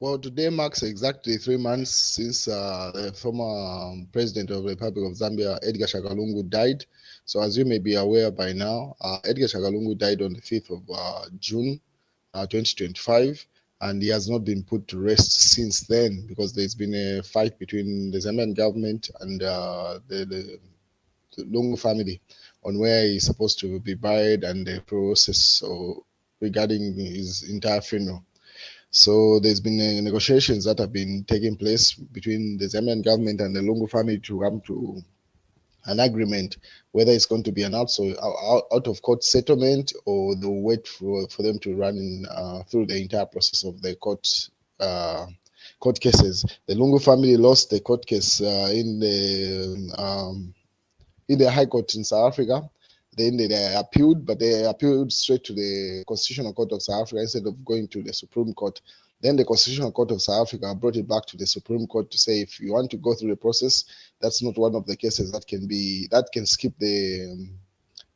Well, today marks exactly 3 months since the former president of the Republic of Zambia, Edgar Lungu, died. So, as you may be aware by now, Edgar Lungu died on the 5th of June 2025, and he has not been put to rest since then because there's been a fight between the Zambian government and the Lungu family on where he's supposed to be buried and the process regarding his entire funeral. So there's been negotiations that have been taking place between the Zambian government and the Lungu family to come to an agreement whether it's going to be an out of court settlement or they'll wait for them to run through the entire process of the court cases. The Lungu family lost the court case in the High Court in South Africa. Then they appealed, but they appealed straight to the Constitutional Court of South Africa instead of going to the Supreme Court. Then the Constitutional Court of South Africa brought it back to the Supreme Court to say if you want to go through the process, that's not one of the cases that can skip the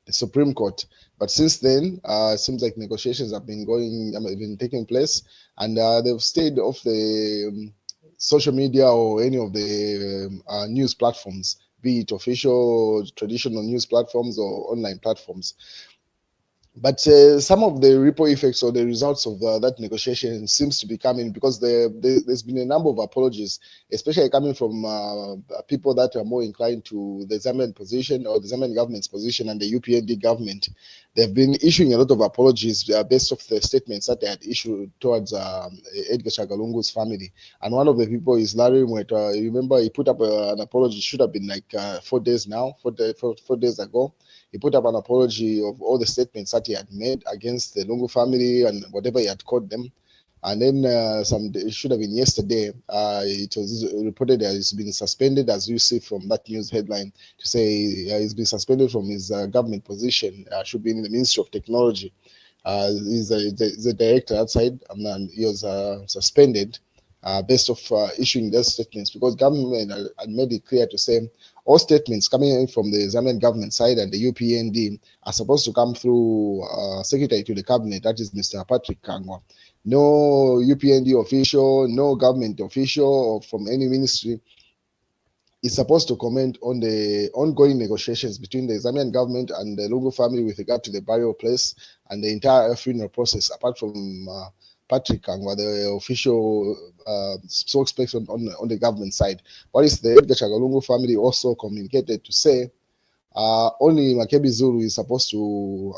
Supreme Court. But since then, it seems like negotiations have been taking place, and they've stayed off the social media or any of the news platforms, be it official, traditional news platforms or online platforms. But some of the ripple effects or the results of that negotiation seems to be coming because there's been a number of apologies, especially coming from people that are more inclined to the Zambian position or the Zambian government's position and the UPND government. They've been issuing a lot of apologies based off the statements that they had issued towards Edgar Lungu's family. And one of the people is Larry Mweta. You remember he put up an apology, should have been like 4 days now, 4 days ago. He put up an apology of all the statements that he had made against the Lungu family and whatever he had called them. And then it should have been yesterday, it was reported that he's been suspended, as you see from that news headline, to say he's been suspended from his government position, should be in the Ministry of Technology. He's a director outside, and he was suspended based off issuing those statements because government had made it clear to say all statements coming in from the Zambian government side and the UPND are supposed to come through Secretary to the Cabinet, that is Mr. Patrick Chagwa. No UPND official, no government official or from any ministry is supposed to comment on the ongoing negotiations between the Zambian government and the Lungu family with regard to the burial place and the entire funeral process, apart from Patrick Chagwa, the official spokesperson on the government side. What is the Edgar Lungu family also communicated to say only Makebi Zulu is supposed to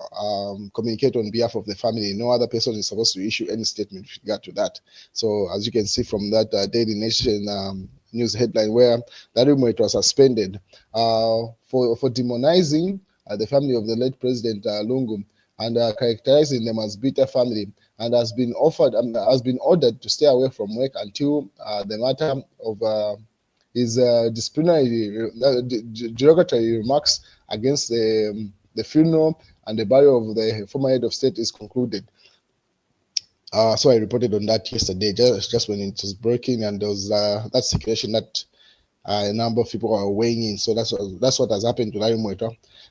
communicate on behalf of the family. No other person is supposed to issue any statement with regard to that. So as you can see from that Daily Nation news headline where Larry Mweta was suspended for demonizing the family of the late President Lungu and characterizing them as bitter family, and has been ordered to stay away from work until the matter of his disciplinary derogatory remarks against the funeral and the burial of the former head of state is concluded. So I reported on that yesterday, just when it was breaking, and there was that situation that a number of people are weighing in. So that's what has happened to Larry Mweta.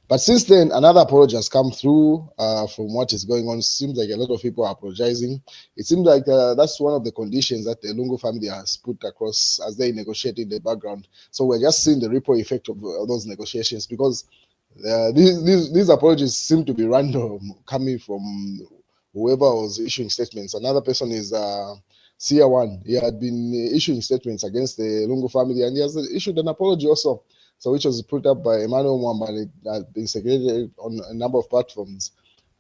But since then, another apology has come through from what is going on. It seems like a lot of people are apologizing. It seems like that's one of the conditions that the Lungu family has put across as they negotiate in the background. So we're just seeing the ripple effect of those negotiations because these apologies seem to be random, coming from whoever was issuing statements. Another person is Sia1. He had been issuing statements against the Lungu family, and he has issued an apology also, so which was put up by Emmanuel Mwamba and it has been circulated on a number of platforms.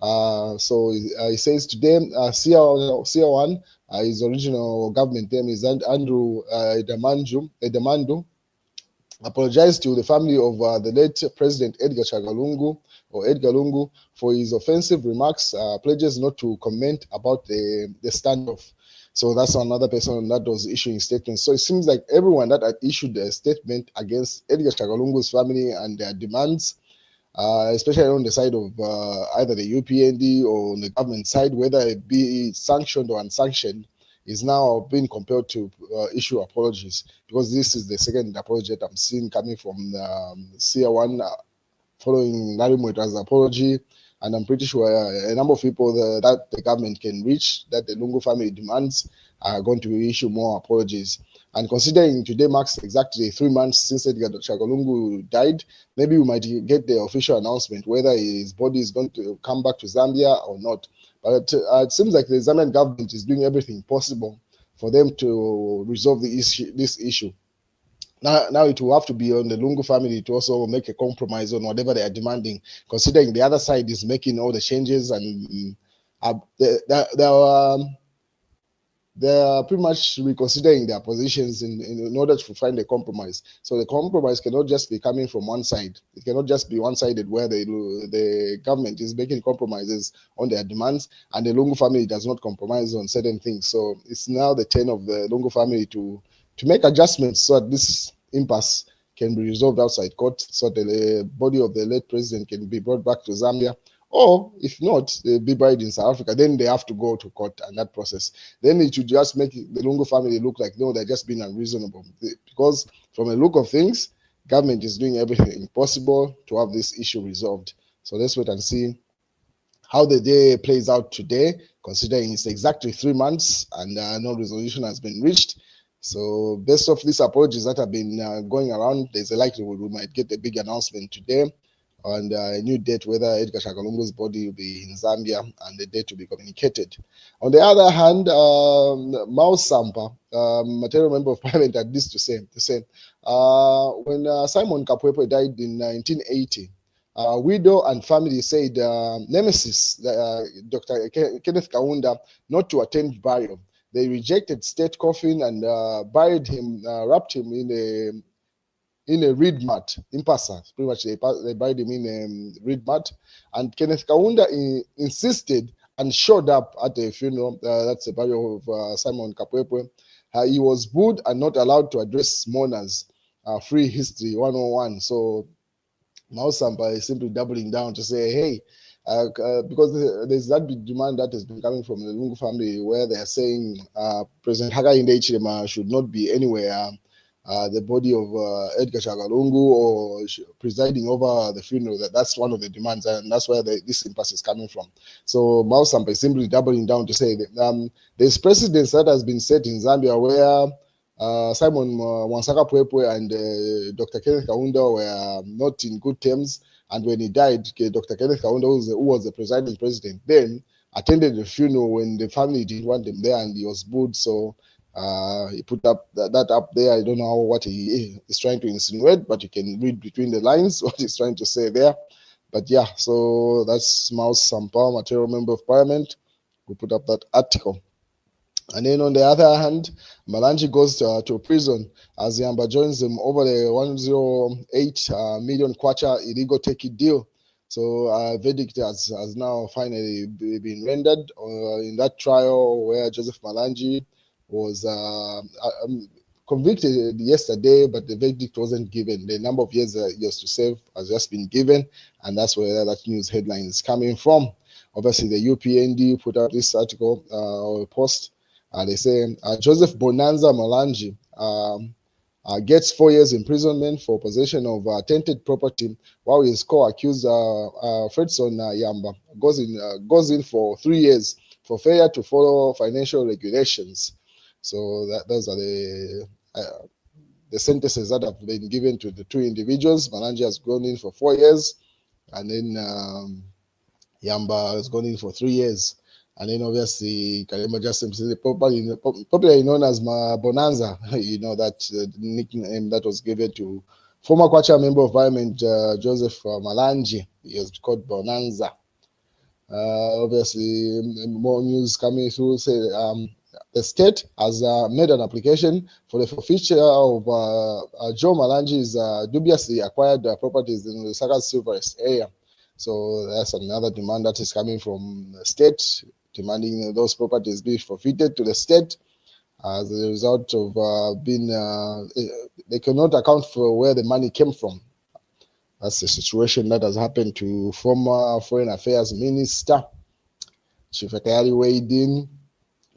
So he says today, Sia1, his original government name is Andrew Edamandu, apologized to the family of the late President Edgar Lungu for his offensive remarks, pledges not to comment about the standoff. So that's another person that was issuing statements. So it seems like everyone that had issued a statement against Edgar Lungu's family and their demands, especially on the side of either the UPND or on the government side, whether it be sanctioned or unsanctioned, is now being compelled to issue apologies, because this is the second apology that I'm seeing coming from Sia1 following Larry Mweta's apology, and I'm pretty sure a number of people that the government can reach, that the Lungu family demands, are going to issue more apologies. And considering today marks exactly 3 months since Edgar Lungu died, maybe we might get the official announcement whether his body is going to come back to Zambia or not. But it seems like the Zambian government is doing everything possible for them to resolve this issue. Now it will have to be on the Lungu family to also make a compromise on whatever they are demanding, considering the other side is making all the changes, and they are pretty much reconsidering their positions in order to find a compromise. So the compromise cannot just be coming from one side. It cannot just be one-sided where the government is making compromises on their demands and the Lungu family does not compromise on certain things. So it's now the turn of the Lungu family to make adjustments so that this impasse can be resolved outside court, so the body of the late president can be brought back to Zambia. Or if not, they'll be buried in South Africa. Then they have to go to court and that process. Then it should just make the Lungu family look like, no, they're just being unreasonable. Because from a look of things, government is doing everything possible to have this issue resolved. So let's wait and see how the day plays out today, considering it's exactly 3 months and no resolution has been reached. So based off these apologies that have been going around, there's a likelihood we might get a big announcement today and a new date whether Edgar Lungu's body will be in Zambia and the date will be communicated. On the other hand, Mao Sampa, material member of parliament, had this to say. When Simon Kapwepo died in 1980, widow and family said nemesis, Dr. Kenneth Kaunda, not to attend burial. They rejected state coffin and buried him, wrapped him in a reed mat, impasa. Pretty much they buried him in a reed mat. And Kenneth Kaunda insisted and showed up at the funeral. That's the burial of Simon Kapwepo. He was booed and not allowed to address mourners. Free History 101. So Mao Sampa is simply doubling down to say, hey, because there's that big demand that has been coming from the Lungu family where they are saying President Hakainde Hichilema should not be anywhere. The body of Edgar Lungu or presiding over the funeral, that's one of the demands, and that's where this impasse is coming from. So Mao Sampa is simply doubling down to say that there's precedents that has been set in Zambia where Simon Wansaka Pwepwe and Dr. Kenneth Kaunda were not in good terms, and when he died, Dr. Kenneth Kaunda, who was the presiding president, then attended the funeral when the family didn't want him there and he was booed. So he put up that up there. I don't know what he is trying to insinuate, but you can read between the lines what he's trying to say there. But yeah, so that's Mao Sampa, material member of parliament, who put up that article. And then on the other hand, Malanji goes to prison as Yamba joins him over the 108 million kwacha illegal take deal. So a verdict has now finally been rendered in that trial where Joseph Malanji was convicted yesterday, but the verdict wasn't given. The number of years he has to serve has just been given, and that's where that news headline is coming from. Obviously, the UPND put out this article or post. They say Joseph Bonanza Malanji gets 4 years imprisonment for possession of tainted property, while his co-accused Fredson Yamba goes in for 3 years for failure to follow financial regulations. So those are the sentences that have been given to the two individuals. Malanji has gone in for 4 years, and then Yamba has gone in for 3 years. And then obviously Kalemba just simply popularly known as Bonanza, you know, that nickname that was given to former Kwacha member of parliament Joseph Malanji. He was called Bonanza. Obviously, more news coming through. Say the state has made an application for the forfeiture of Joe Malanji's dubiously acquired properties in the Lusaka Silverest area. So that's another demand that is coming from the state, demanding those properties be forfeited to the state as a result of being, they cannot account for where the money came from. That's the situation that has happened to former Foreign Affairs Minister Chifekayari weighed in.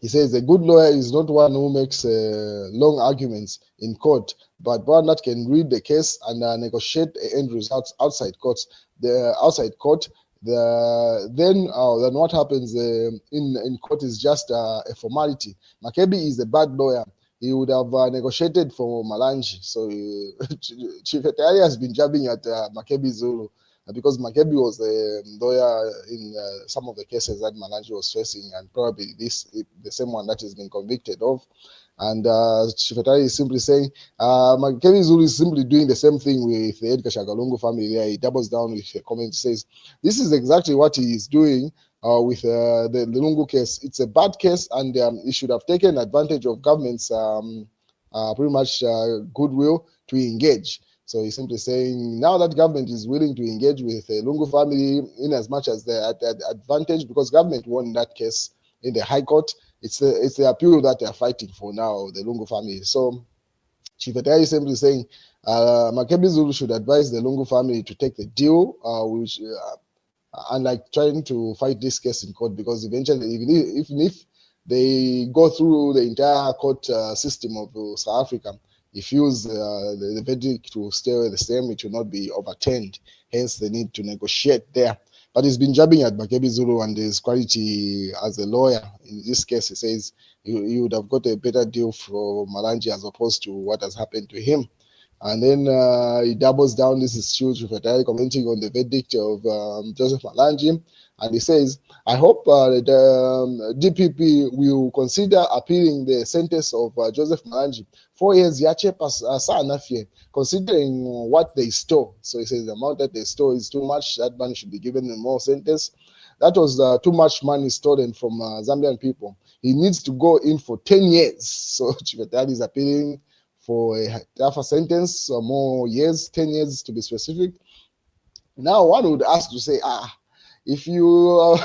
He says a good lawyer is not one who makes long arguments in court, but one that can read the case and negotiate end results outside court. The then what happens in court is just a formality. Makebi is a bad lawyer. He would have negotiated for Malanji. So Chief Etari has been jabbing at Makebi Zulu because Makebi was a lawyer in some of the cases that Malanji was facing, and probably the same one that he's been convicted of. And Chief Etari is simply saying, Makebi Zulu is simply doing the same thing with the Edgar Lungu family there. He doubles down with a comment, says, this is exactly what he is doing with the Lungu case. It's a bad case, and he should have taken advantage of government's pretty much goodwill to engage. So he's simply saying, now that government is willing to engage with the Lungu family in as much as they're at advantage, because government won that case in the High Court, it's the appeal that they're fighting for now, the Lungu family. So Chief Etari is simply saying, Makebi Zulu should advise the Lungu family to take the deal, which unlike trying to fight this case in court, because eventually, even if they go through the entire court system of South Africa, he feels the verdict to stay the same, it will not be overturned. Hence, they need to negotiate there. But he's been jabbing at Makebi Zulu and his quality as a lawyer. In this case, he says he would have got a better deal for Malanji as opposed to what has happened to him. And then he doubles down. This is Chief Etari commenting on the verdict of Joseph Malanji. And he says, I hope the DPP will consider appealing the sentence of Joseph Malanji. 4 years, considering what they stole. So he says the amount that they stole is too much. That man should be given a more sentence. That was too much money stolen from Zambian people. He needs to go in for 10 years. So Chief Etari is appealing for a tougher sentence, or more years, 10 years to be specific. Now, one would ask to say, if you are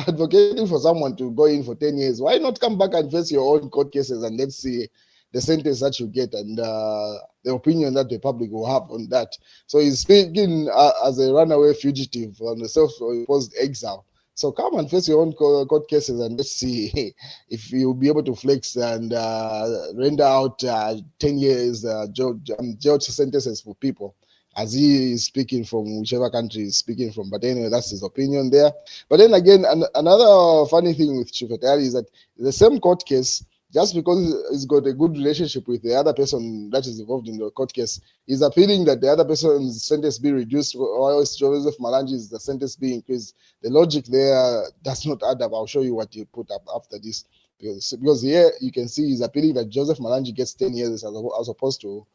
advocating for someone to go in for 10 years, why not come back and face your own court cases and let's see the sentence that you get and the opinion that the public will have on that. So he's speaking as a runaway fugitive on the self-imposed exile. So come and face your own court cases and let's see if you'll be able to flex and render out 10 years jail sentences for people, as he is speaking from whichever country he's speaking from. But anyway, that's his opinion there. But then again, another funny thing with Chief Etari is that the same court case, just because he's got a good relationship with the other person that is involved in the court case, is appealing that the other person's sentence be reduced, or else Joseph Malanji's the sentence be increased. The logic there does not add up. I'll show you what you put up after this. Because here you can see he's appealing that Joseph Malanji gets 10 years as opposed to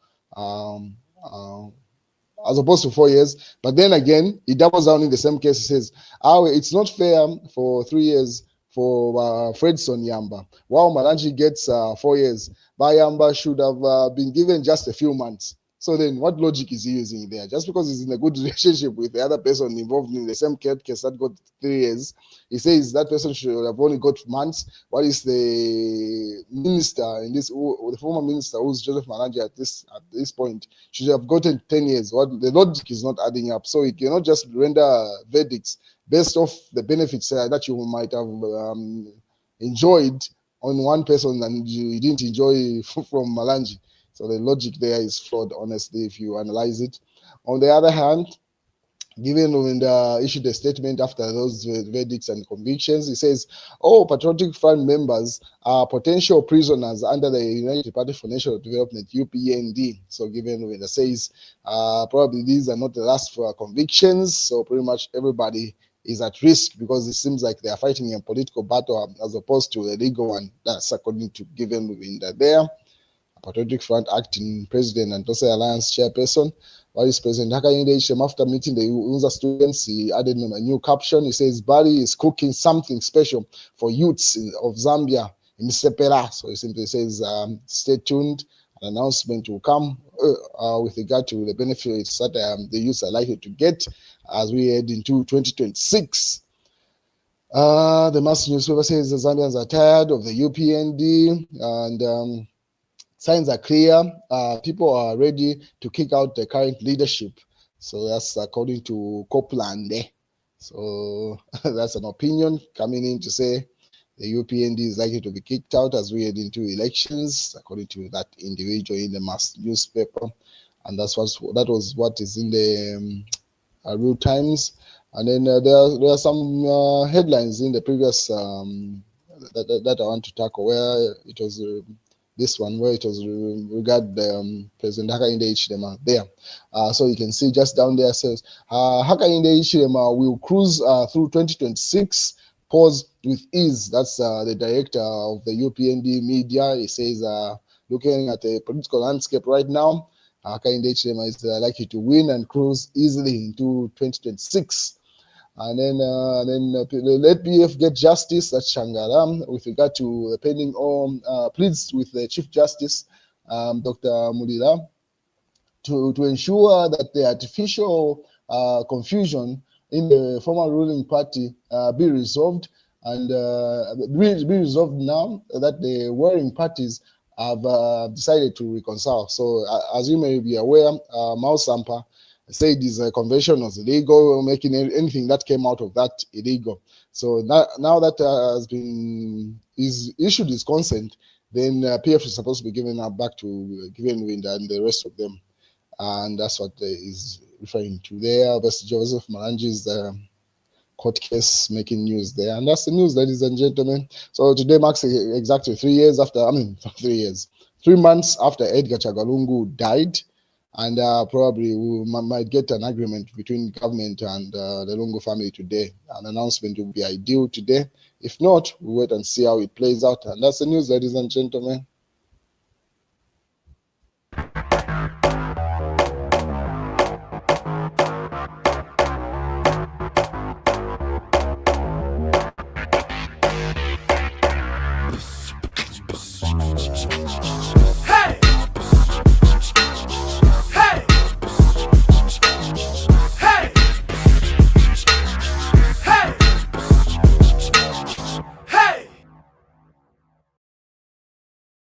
4 years. But then again, he doubles down in the same case. He says, it's not fair for 3 years for Fredson Yamba, while Malanji gets 4 years. Bayamba should have been given just a few months. So then what logic is he using there? Just because he's in a good relationship with the other person involved in the same case that got 3 years, he says that person should have only got months. What is the minister in this, the former minister, who's Joseph Malanji at this point, should have gotten 10 years? What the logic is not adding up. So he cannot just render verdicts based off the benefits that you might have enjoyed on one person and you didn't enjoy from Malanji. So the logic there is flawed, honestly, if you analyze it. On the other hand, given when they issued a statement after those verdicts and convictions, he says, Patriotic Front members are potential prisoners under the United Party for National Development, UPND. So given when it says, probably these are not the last for convictions, so pretty much everybody is at risk because it seems like they are fighting a political battle as opposed to a legal one. That's according to given when they're there. Patriotic Front acting president and also alliance chairperson, Vice President Hakainde after meeting the UNZA students, he added a new caption. He says, Bali is cooking something special for youths of Zambia in Sepera. So he simply says, stay tuned. An announcement will come with regard to the benefits that the youths are likely to get as we head into 2026. The mass newspaper says the Zambians are tired of the UPND and signs are clear. People are ready to kick out the current leadership. So that's according to Copeland. So that's an opinion coming in to say the UPND is likely to be kicked out as we head into elections, according to that individual in the mass newspaper. And that was what is in the Real Times. And then there are some headlines in the previous that I want to tackle, where it was this one, where it was regard President Hakainde Hichilema there. So you can see just down there says Hakainde Hichilema will cruise through 2026 pause with ease. That's the director of the UPND media. He says, looking at the political landscape right now, Hakainde Hichilema is likely to win and cruise easily into 2026. And then let PF get justice at Shangaram with regard to the pending pleads with the Chief Justice, Dr. Mulila, to ensure that the artificial confusion in the former ruling party be resolved, and be resolved now that the warring parties have decided to reconcile. So as you may be aware, Mao Sampa said his convention was illegal, making anything that came out of that illegal. So now that has been issued his consent, then PF is supposed to be given back to Given Wind and the rest of them. And that's what is referring to there. Mr. Joseph Malanji's court case making news there. And that's the news, ladies and gentlemen. So today marks exactly 3 years after, 3 months after Edgar Chagwa died. And probably we might get an agreement between government and the Lungu family today. An announcement will be ideal today. If not, we'll wait and see how it plays out. And that's the news, ladies and gentlemen.